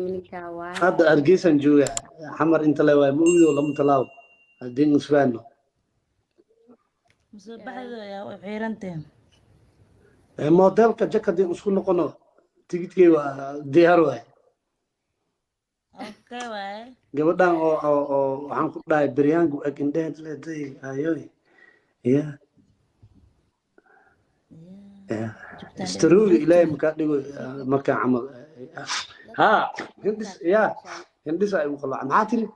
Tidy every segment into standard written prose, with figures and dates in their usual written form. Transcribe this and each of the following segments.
ملكا واي هذا أرجيسن جويا حمر أنت لو موجود ولا متلاو الدين نسفانه مسبحة يا وحيرنتين موديل كجك دين مسكون نقنا تيجي ديار واي اوكي واي gabadhan oo waxaan ku dhahay beryaangu ag indheheed leedahay ayoy ya istaruuga ilaahay makaa dhigo markaa camal ha hindis ya hindis ay u qalaa maxaa tiri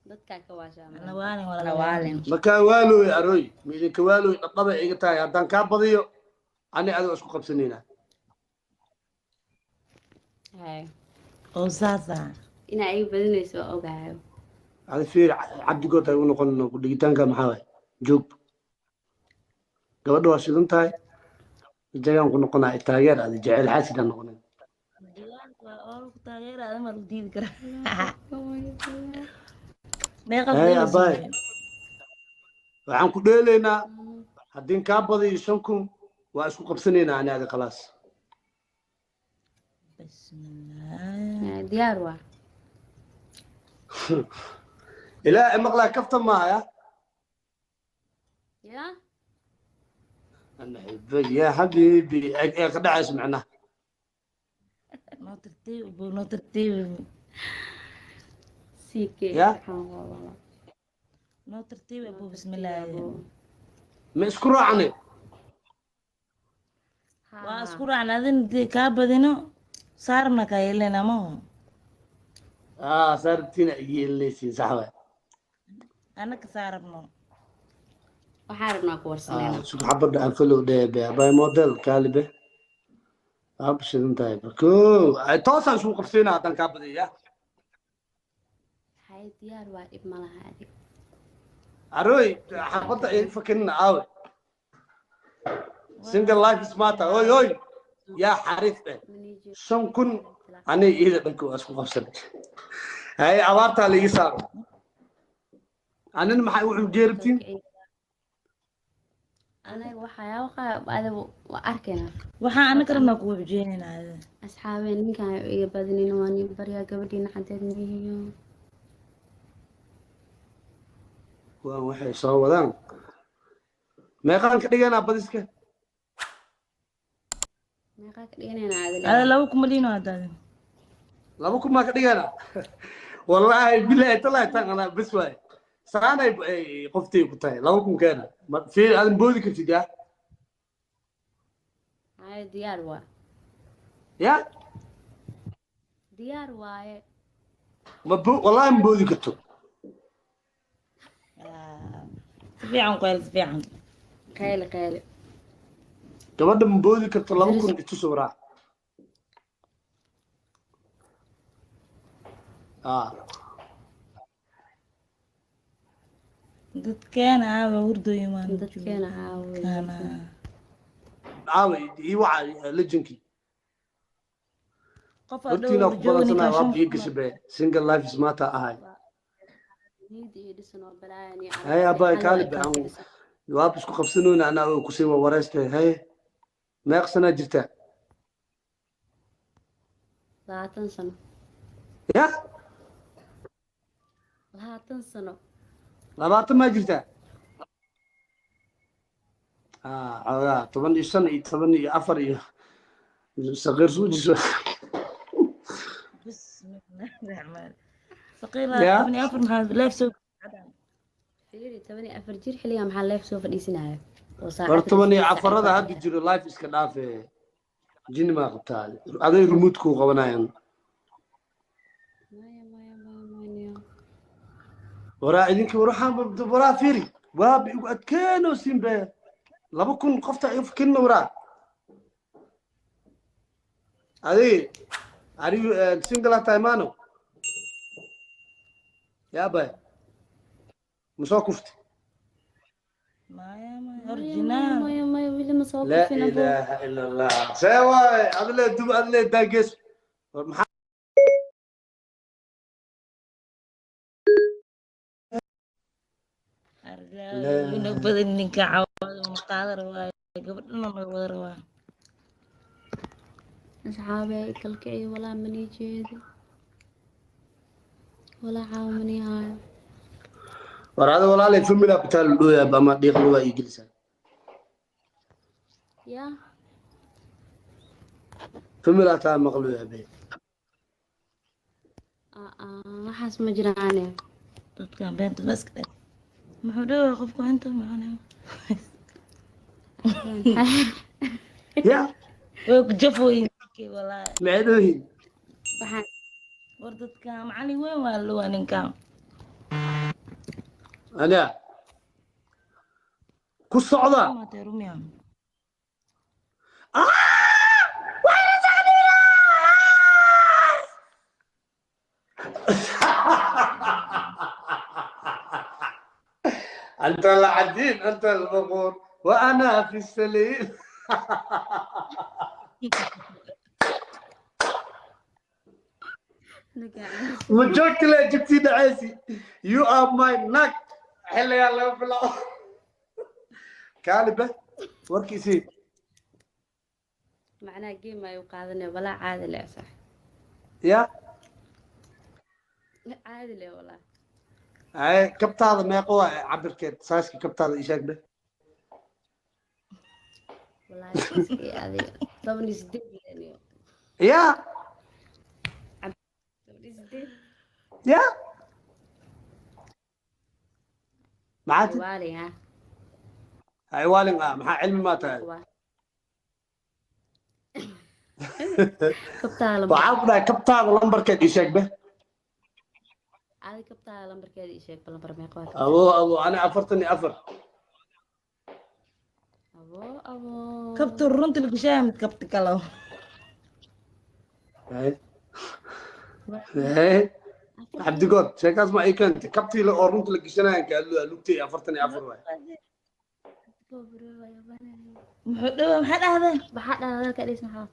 dadka ka waashaa nawaalin wala nawaalin makaa waalooy aroy midinka waalooy dhadhaba iga tahay haddaan kaa badiyo ani adigo isku qabsanayna hay oo saasa ina ay badinayso ogaayo hada fiir cabdigood ay u noqon ku dhigitaanka maxaa waay joog gabadha waa shidan tahay jagaan ku noqonaa taageer aad jecel xaasid aan noqonay waa oo ku taageera ama lu diidi kara hey abay waxaan ku dheelaynaa haddii kaa badiyo 5,000 waa isku qabsanaynaa ani adiga khalaas bismillah diyaar waa ilaa maqlaa kafta maaha ya أنا أحبك يا حبيبي قد اسمعنا نو ترتيب سيكي يا نو ترتيب ابو بسم الله مسكرو عني واسكر عن هذين كابدينو صارنا كايلنا مو صارتينا اللي سي صحوه انا كساربنو waxaan rabnaa ku warsanayna سوق حبد ان فلو ده باي موديل كالبه ابشر انت كو توصل سوق قفسينا هذا كابدي يا hay diyaar waa dhib ma laha adig اروي حبط فكرنا اوي سنجل لايف سمارتا اوي اوي يا حريف شن كن اني اذا دنكو اسكو قفسن هاي عبارتها اللي يسار انا ما حيوحو جيربتين anaga waxyaabo qaar adigu waa arkayna waxaan ana karabnaa kuwa bujeenayna asxaabeen ninkan iga badinina waan ii baryaa gabadhiina xadeed mihiyo waa waxay soo wadaan meeqaan ka dhiganaa badiska meeqaa ka dhiganayna adiga ada laba kuma liino hadda laba kuma ka dhiganaa wallahi billahi talaa taqana bas waay saanay qoftay ku tahay laba kun keena fi adan boodi kartid ya hay diyaar waa ya diyaar waaye wallahi ma boodi karto fiican qeyl fiican qayli qayli gabadha ma boodi karto laba kun itu sawraa dadkeena aawa hurdooyimaan dadkeena caawa ii waca lejankii qof hortiina ku badansanaa waa bii gashabe single life smarta ahay hay abay kaalib aan waab isku qabsanoona anaa oo kusii wareystay hay meeq sana jirta 20 sano ya 20 sano 20 ma jirta عوضا طبعا السنة طبعا أفر صغير سوجي بسم الله الرحمن صغيرة طبعا أفر هذا لايف سوق فيري طبعا أفر جير حليها محل لايف سوق الإسناء طبعا أفر هذا هاد جيرو لايف إسكنافة جين ما قتال هذا ريموت كو قبناين ورا إذنك ورا فيري واب أتكانو سيمبا laba kun qofta ay fikirna waraa adi ari single time ya bay muso kufti ما أرجينا ما ويلي ما صوب لا فينا إله إلا الله سوا أدلة دب أدلة داقس لا بدل إنك عوض ومقادر قبل إنه نقدر أصحابي كالكعي ولا مني جيدي ولا عاومني هاي waraada walaalay famila bitaal dhooya ama dhiiqlo waa ii gelisaa يا famila taa maqlo yaa be waxaas ma jiraane dadkan beenta la iska dhig muxuu dhawaa qofku inta macnaa ya way ku jafooyin walaa macdoohin waxaan war dadka macalin weyn waa luwa ninkan ana ku socda maatay rumiya أنت العديد أنت الغفور وأنا في السليم مجوك لا جبتي دعاسي you are my nut حلا يلا بلا كالبة وركي سي معناه جيم ما يقاذني ولا عادي لا صح يا لا عادي لا والله هاي كبت هذا ما يقوى عبر كيت ساسكي كبت هذا إيشاك به والله ساسكي هذه طبعا يسدد يعني يا طبعا يسدد يا معاتي والي ها هاي والين مع علمي ما تاي كبتها لمبر وعاقبنا كبت هذا لمبر كيت إيشاك به هذه كبتها لمبر كذا إيشك بلمبر ما يقوى أبو أنا عفرتني أفر أبو kabta runta lagu shaamid kabta kalo هاي هاي عبد الجود شيكاس ما كنت كبتي له أورنت لك شنو قال له لوتي عفرتني أفر واي muxuu dhawaa maxaa dhahday بحد هذا كذا اسمه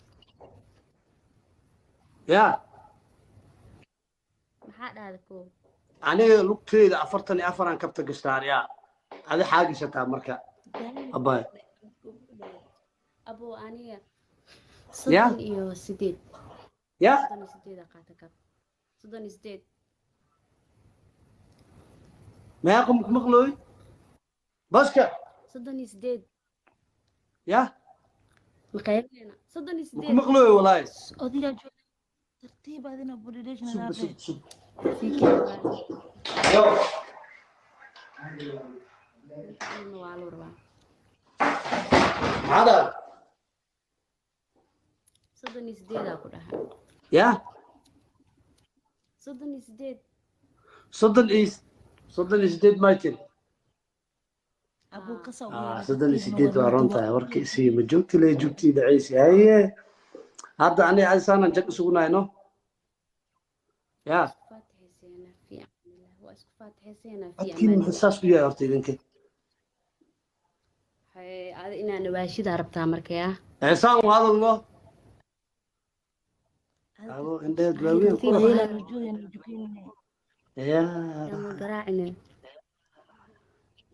يا بحد هذا كوب أنا لوتي عفرتني أفر عن كبت قشتار يا هذا حاجة شتى مركا أباي أبو أنية يا. صدق إيوه سديد يا صدق سديد أقاتك صدق سديد ما يقوم مقلوي بس كا صدق سديد يا مقيمنا صدق سديد مقلوي والله odiga jooga tartiib adina buridation سب laafay سب سب في كذا يو هذا صدق سديد أقولها يا صدق سديد صدق إيس صدق جديد مايتل abuu ka soo صدق جديد وارنتا وركي سي مجوتي لي جوتي دعيسي هاي هذا أنا أنسان جك سكونا هنا يا فاتح سينا في أمان الله وأسك فاتح سينا في أكيد أمان محساس ويا أرتي ذنك هاي هذا إنا نباشي داربتها مركيا إنسان هذا الله أبو عند دراوين يا يوم قراعنا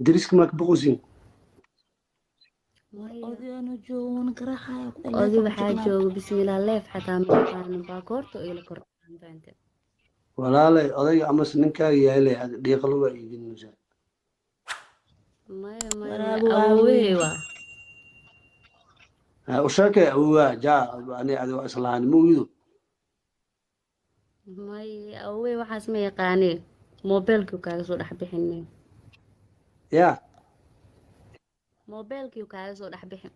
دريسك ماك بغوزين odayaanu joogan karaxaya أودي بحاجة بسم الله ليف حتى مكان باكورت وإلى كورت فهمت ولا لا أضيع أمس نكا يالي ديقلوا يجين نجا ما Waraabo أويوا وشاك هو جاء أنا هذا أصلاً مو يدو ما أوي وحاس ما يقاني موبايلك وكذا صور حبيحني يا موبايلك وكذا صور حبيحن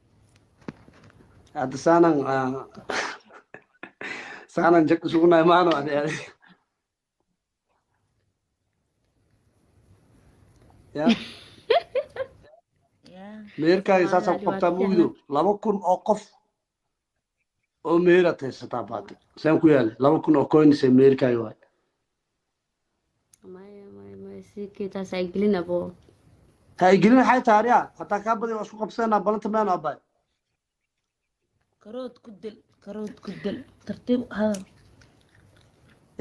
هذا سانا جك سكونا ما أنا هذا يا meerka isaasa qabtaa muugido 2,000 oo qof oo meera taysata baad saan ku yaal 2,000 oo coins ee meerka waay ما سيكي تاسعيلين أبو hay gelin hay taariya hatta ka badan oo isku qabsanaa balanta maan abay karood ku dil tartiib hada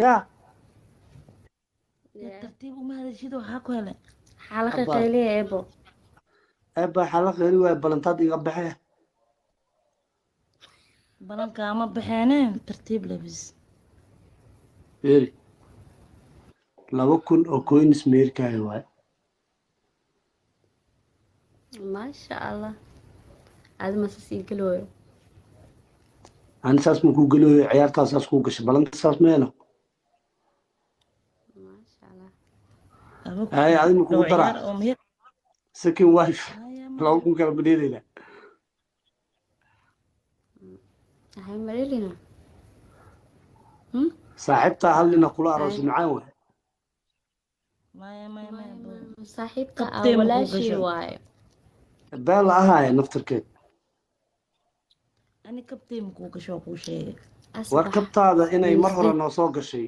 ya tartiib uma hadashid waxaa ku helay حلقة قيلية أبو aba xalaq heli waay balantaad iga baxee balanka ama baxeeneen tartiib labis fiiri 2,000 oo coins meerkaayo waay maasha allah aad ma sii galooyo ani saas ma ku galooyo ciyaartaas saas ku gashay balanta saas meelo maasha allah ay adi ma kugu ciyaar daraa oo meher second wife haya 2,000 kala badheedayna waxay mareelina saaxiibtaa hal nina kula aroosi macaan waay maya saaxiibka Qabtay ma ku walaashii gasho? waayo been la ahaaya naftarkeed ani kabtay ma kuu gasho waa kuu sheegay war kabtaada inay mar hore Namaste. noo soo gashay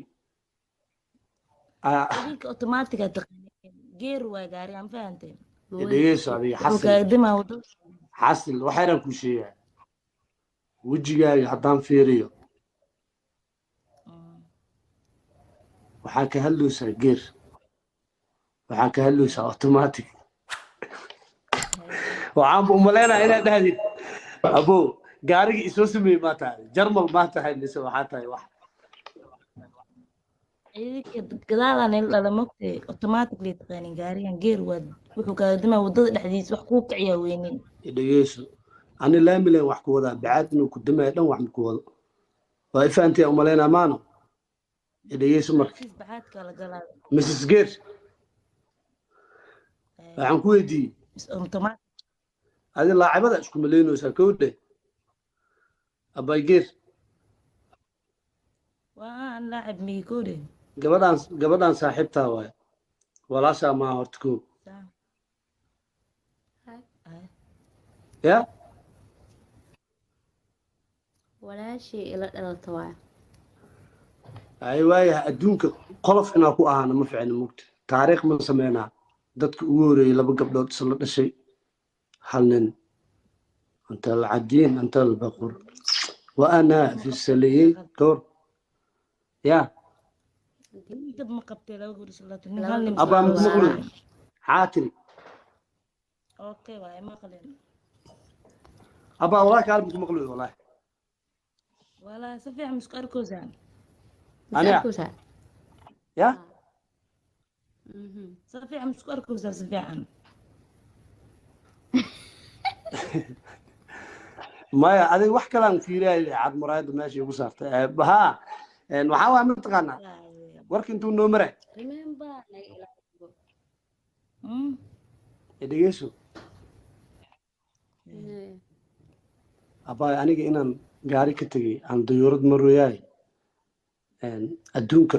Ah, idinka automatica taqaaneen geer waa gaari aan fahanteen dhegeyso adiga wuxuu xasil kaaga dimaa wadada xasil waxayran ku sheegaa wejigaaga haddaan fiiriyo waxaa ka hadlaysaa geer waxaa ka hadlaysaa automatic waxaan u maleynayaa inaad dhahdid abo gaarigii isoo sameeyey maa tahay jarmal maa tahay mise waxaa tahay wax idinka gadaadan il dhala mogtay automatically taqaanin gaarigan geer waa wuxuu kaaga dimaa wadada dhexdiisa wax kuu kiciyaa weynin dhegeyso ani laamilen wax ku wadaa bacaad inuu ku damaya dhan wax ma ku wado waa ifahantiya u maleynaa maano dhegeyso marka kiis baxaadka la galaa mrs geer waxaan ku weydiiyey automatic adi laacibada isku maleynaysaa kowdhe abay geer waa aan laacib migi koodhe gabadhaan saaxiibtaa waaye walaashaa maa horta koo ya walaashii ila dhalata waayo ay waayaha adduunka qolof inaa ku ahaana ma ficina mugta taariikh ma sameynaa dadka ugu horeeyey 2 gabdhood isla dhashay hal nin anta alcadiin anta albaqur wa ana fi saliyey door ya dab ma qabtay laba guri salaatu nin hal nin abaa baa maqlo saaray. xaatiri okay waay maqleen abaa walaa kaalma ku maqlo walaa walaa si fiican isku arkoosaan aniga Kusaa. ya si fiican isku arkoosaan si fiican maya adiga wax kalaan fiiriyay cad muraayada meesha igu saartay ha waxaa waa mataqaanaa warka intuu noo maray Remember naga ilaaliyo. dhegeyso abaa aniga inaan gaari ka tegay aan dayuurad marooyaay adduunka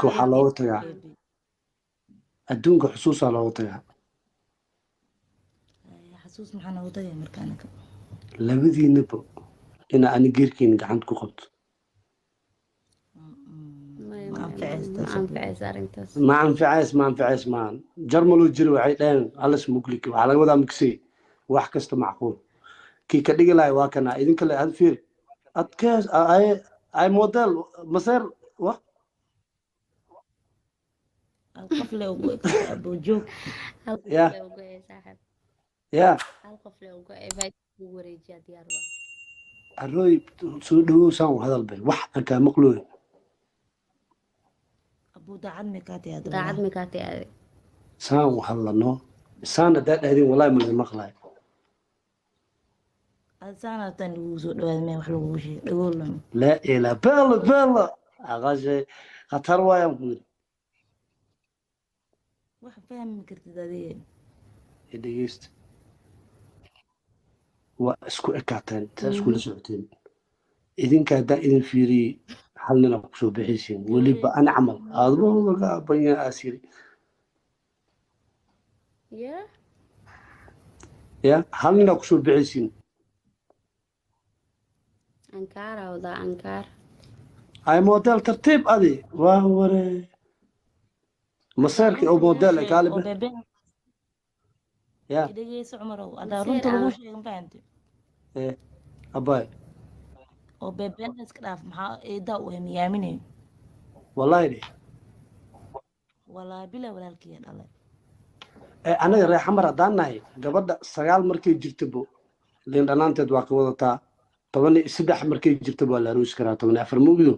waxaa looga tagaa adduunka xusuusaa looga tagaa xasuus maxaa noogu tagay markaanaka labadiinaba inaa ani geerkiina gacanta ku qabto anfacaysa arrintaas. ma anfacays maan jarmaloo jira waxay dhaheen alas muglik waxaa laga wadaa migsay wax kasta macquul kii ka dhigi lahay waa kana idinka le had fiir adkees ay model maseer wa qof le ugu abo joog Hal qof Ya. le ugu ee saaxiib. ya Hal qof le ugu ee baa ugu wareejiya diyaar waa. arooy soo dhawow saan u hadal bay wax aan kaa maqlooy abu daacad me kaa tiyaada Daacad ma ka tahay. saan u hadlano saan haddaa dhahdeen wallahi ma maqlaay adsaana tan lagu soo dhawaad me wax lagu sheegay dhagoolan laa ilaa bella aqashay khatar waayaan ku yidhi wax fahmi kartid adiga dhegeysta waa isku ekaateen saa iskula socoteen idinka haddaan idin fiiriyey hal nina kusoo bixaysiin weliba ana camal aadbooga abanya asiri Yeah. ya hal nina kusoo bixaysiin Ankara wada Ankara. ay model tartiib adi waa ware maseerkii oo model ay kaalibe ya dhegeyso cumarow adaa runta lagu sheegay ma fahanti abay oo beebeen iska dhaaf maxaa eedaa u hemiyaaminay wallahi de walaa bila walaalkiya dhalay anaga reer xamar haddaan nahay gabadha 9 markay jirtabo liin dhanaanteed waa ka wadataa saddex markay jirto waa la aroos karaa 14 mugdo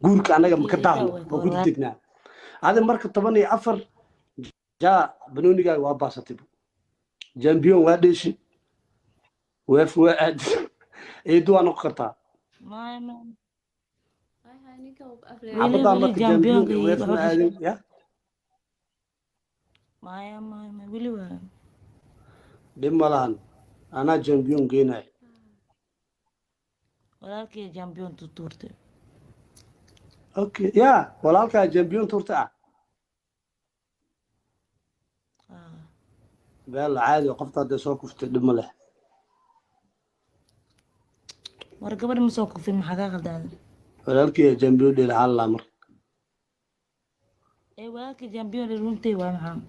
guurka anaga ma ka daahno oo ku degnaa adi marka 14 jaa banooniga waa baasatay champion waa dheeshi weef waa aad eedu waa noqon kartaa عبدا مركز جامبيون ويف ما آدم يا ما ولي دمالان أنا جامبيون جينا ولكن جامبيون تورته أوكي يا ولكن جامبيون تورته بل عادي وقفت هذا سوق في دمله ورقبر مسوق في المحاكاة هذا ولكن جامبيون دي العالم أمر إيه ولكن جامبيون الرونتي وامها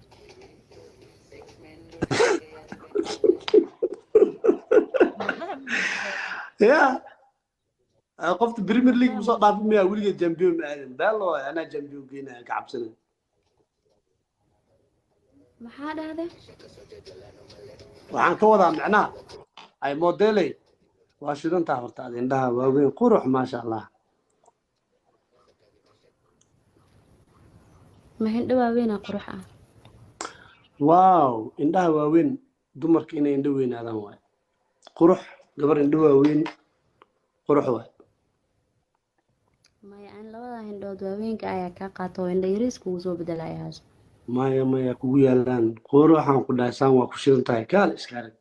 يا قفت بريمير ليج مصاب في 100 ولقيت جامبيون معلم بالله أنا جامبيون جينا كعب سنة ما حدا هذا وعن كوضع معناه أي موديلي واشدون تعرفت عندها وين قروح ما شاء الله ما هي دواوين قروح واو عندها واوين دمرك إني ندوين هذا هو قروح قبر ندوين قروح واي ما يعني لو هندو دواوين كأي كقطو عند يريسك وزو بدل عياز ما يكوي الآن قروح عن كل سام وكشين تاي كال إسكاري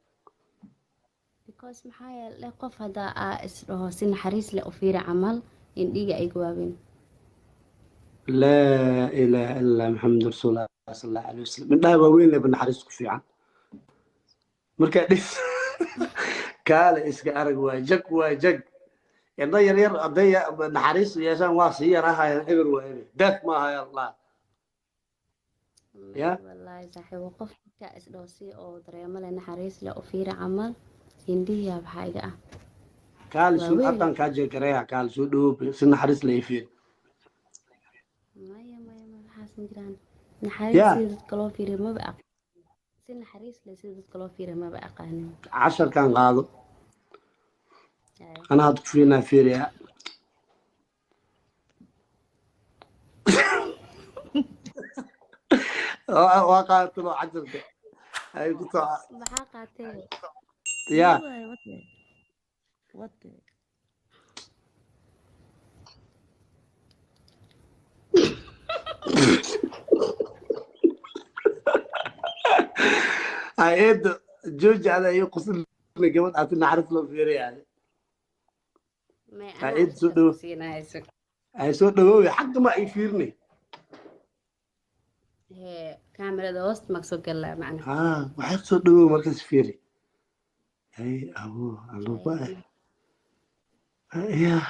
because maxaa la qof hada isdhaho si naxariis leh u fiiri camal indhiga ay gawaabeen لا إله إلا محمد رسول الله صلى الله عليه وسلم من دابا وين اللي بنحرسك في عن مركا ديس كال إسكا أرق واجك يضير ير أضيع بنحرس يا سام واسي راها إبر وإبر داك ما هاي الله يا والله صحيح وقف ka isdhaho si oo dareemo leh naxariis leh u fiiri camal indhiga baxayga قال شو أطن كاجي كريها قال شو دوب سن حرس لي فيه ما حاسن جيران naxariis sidoo kale fiiri ma baa si naxariis leh sidoo kale fiiri ma baa aqaanin 10 كان قاضي أنا هاد فينا فيريا وقعت له 10 هاي قطع maxaa qaatay يا what هاي جوج على يقصد لي قبل عشان نعرف له فيريا يعني ما هاي سودو هاي سودو حق ما يفيرني هي كاميرا وسط مقصود كلا معنا waxay soo dhawow markaas fiiri ay abo alba يا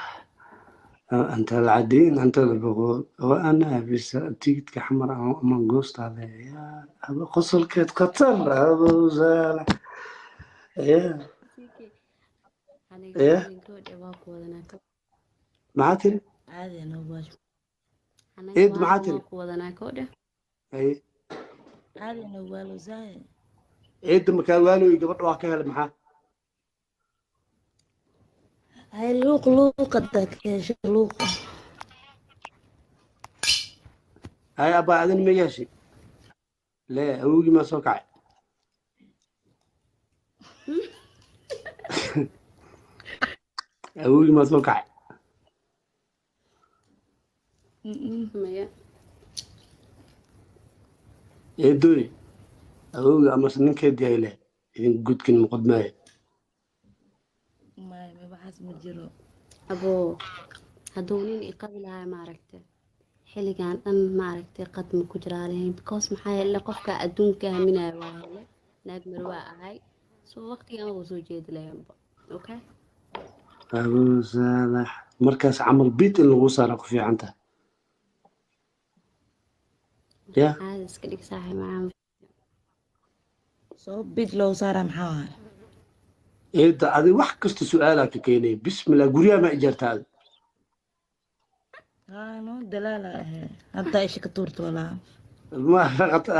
أنت العدين أنت البغول وأنا بس تيجي كحمر من قصت هذا يا أبو قصر كت قطر أبو زال يا إيه معاتل عادي أنا واجب إيه معاتل أي عادي أنا والو زاي إيه مكان والو يقبض واقع المحا هاي لوق قدك يا لوق هاي أبا عدن مياشي لا أوجي ما سوقع أوجي ما سوقع يدوي أوجي أما سنين كده هاي له إذن قد كن مقدمة ما بحس مجرو أبو هدونين يقبلها ما عرفته xilligan dhan maaragtay qadma ku jiraa lahayn because maxaa yeelay qofka adduunka aaminaya waa hele naag marwaa ahay soo waqtigan uu soo jeedi lahaynba okay أبو صالح مركز عمل بيت اللي وصار في عنده يا عاد iska dhig saaxiib macaan soo bid loo saara maxaa إيه ده هذه واحد كست سؤالك كيني بسم الله قرية ما إجرت هذا نو دلالة هذا إيش كتورت ولا ما فقط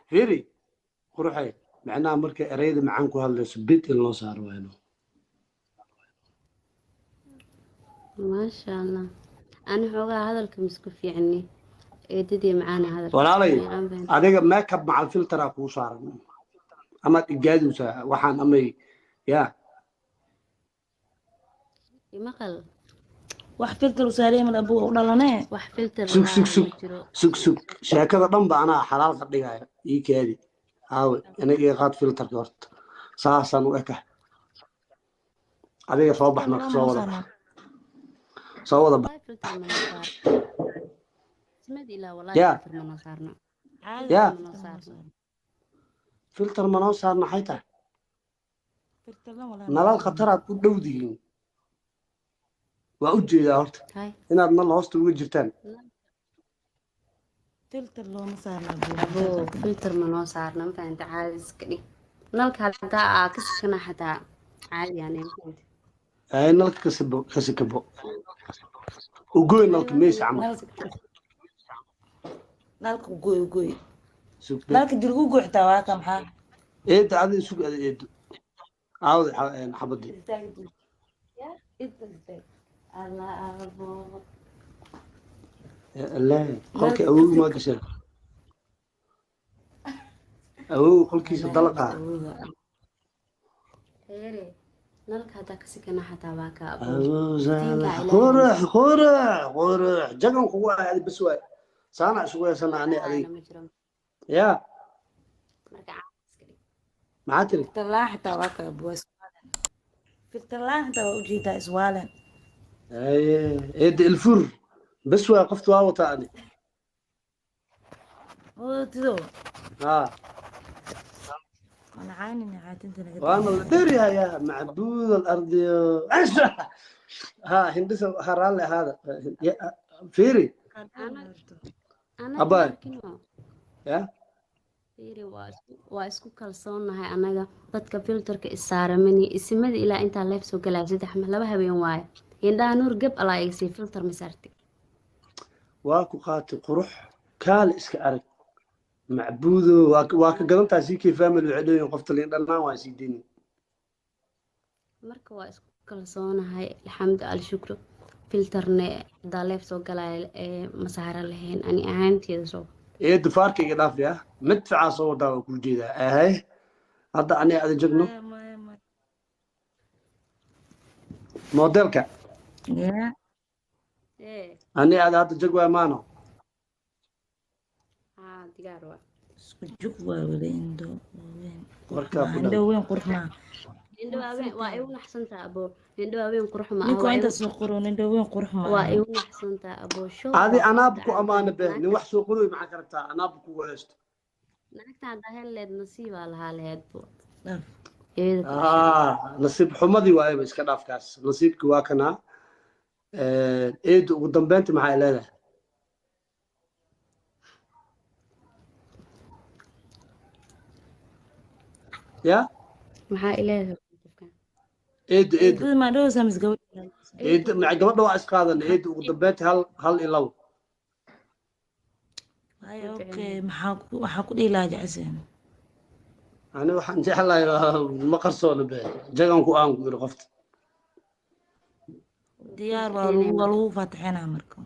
فيري قروحي معناها مركز أريد معانكو هذا بيت اللي صار وينه maasha allah ani xoogaa hadalka misku fiicni eedadii macaana hadalka isku walaalay fiican baan adiga makeup macal filtera kuu saaran amaad igaadusaa waxaan amay yaa imaqal wax filter u saareen ma abu u dhalanee wax filter sug sug lahaa sug ma jiro sug sheekada dhan ba anaa xalaal ka dhigaya ii kaadi aawe aniga ii qaad filterka horta saasaan u eka adiga soo bax marka soo wada bax soo wada bax wallahi filter ma noo saar ismadi ilaa wallahi yaa filter ma noo saarno caadi yaa ma noo saarno filter ma noo saarna maxay tahay filter la wala nalal khataraad u dhowdihiin waa u jeedaa horta hay inaad nal hoosta uga jirtaan filter loo ma saarna abo filter ma noo saarno ma fahanta caadi iska dhig nalka hadaa aa ka sikana xataa caadi yani ma fahanta ay nalka kasikabo ugoy nalka meesha camal nalka gooy gooy sugbe nalka dirgu gooy xitaa waa ka maxaa eeda adiga sug ada eedo aawda xabadii allah abo allah qolka awow ma gashay awow qolkiisa dalaqa heere nalka hadaa ka sikana xataa waa ka abo awow diinka zaala ilaahay qurax jagan kugu aadi bas waay saana isugu yeesana ani adig ma jiro yaa marka caadi iska dhig maxaa tiri filter la xitaa waa ka abu filter la xitaa waa u jeedaa iswaalan aye eeda ilfur bas waay qoftu waa wataa ani oo tido haa ana caani nacaatinta naga وانا الدري يا معبود الارض ها هندسه هرالي هذا فيري anaga Abay. markino يا fiiri waa isku kalsoonahay anaga dadka filterka isaaramani isimada ilaa intaa leef soo galaya saddex ma laba habeen waaye indhaha nuur gab alaa igasii filter ma saarti واكو قاتي قروح كال اسك ارك معبود واك قدنتا سي كيف فامل وعدين قفت لي دلنا واسيدين marka waa isku kalsoonahay alxamdu alshukru filterne hadaa leef soo galaya ma saara lahayn ani ahaanteeda soo ايه دفارك يقداف يا مدفع سو دا كو جيدا اهي هذا اني ادي جبنو موديلك ya اني ادي هذا جغوا مانو haa digaar waa isku jug waa wala indo weyn marka indo weyn qurux ma indho waaweyn waa igu naxsantaa abo indho waaweyn qurux ma ninka inta soo qoron indo weyn qurux ma waa igu naxsantaa abo show هذه انا بكو امانه به ني wax soo qoray maxaa kartaa انا بكو waysto naagta hadaa heleed nasiibaa lahaa laheed bo dhaf nasiib xumadii waayba iska dhaafkaas nasiibkii waa kana eedu ugu dambeyntii maxay leedahay ya maxaa ileedahay eedu dad ma dhow samis gabadh eedu ma gabadha waa isqaadan eedu ugu dambeyntii hal iyo labo ay okay maxaa ku dhiilaa jacsan ani waxaan jeclahay ma qarsoona be jagan ku aan ku iri qofta diyaar waa lagu faataxinaa marka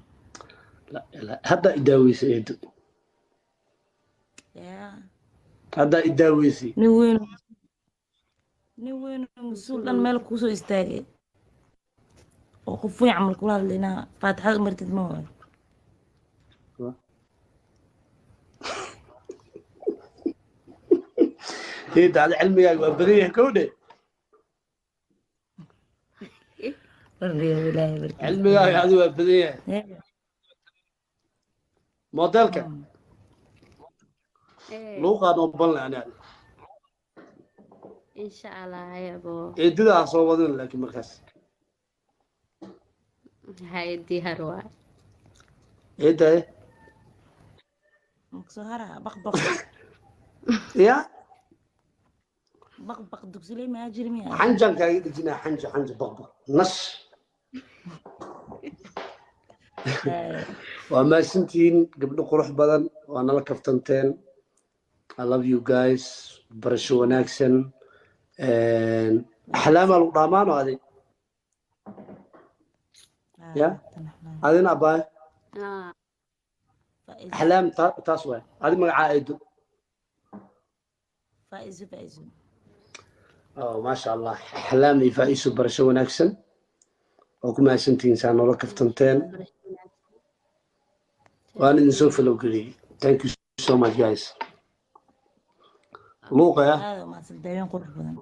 hadda idaaweysa eedu ya hadda idaaweysi nin weyn mas-uul dhan meel kusoo istaagay oo qof weyn camal kula hadlaynaa faataxada umartid ma waayo eedu ada cilmigaaga waa badan yahay kowdhe cilmigaaga adi waa badan yahay modelka luuqaan oo ban leh ani insha allah hayabo eedadaa soo wadin laakiin markaas hay diyaar waa eedaye maksoo hara baqbaq ya baqbaq dugsiley maa jiri miya xanjan kaaga dhejinaa xanja baqbaq nash waa maasantihiin gabdho qurux badan waa nala kaftanteen I love you guys barasho wanaagsan axlaamaa lagu dhaamaano adig يا هذين أباي فائزة أحلام تاسوي هذه ما عائد فائزة ما شاء الله أحلامي فايسو برشو ونكسن وكما سنتين سنة ولا كفتنتين وأنا نسوف لو قلي thank you so much guys لوقا يا هذا ما صدقين قرب بدن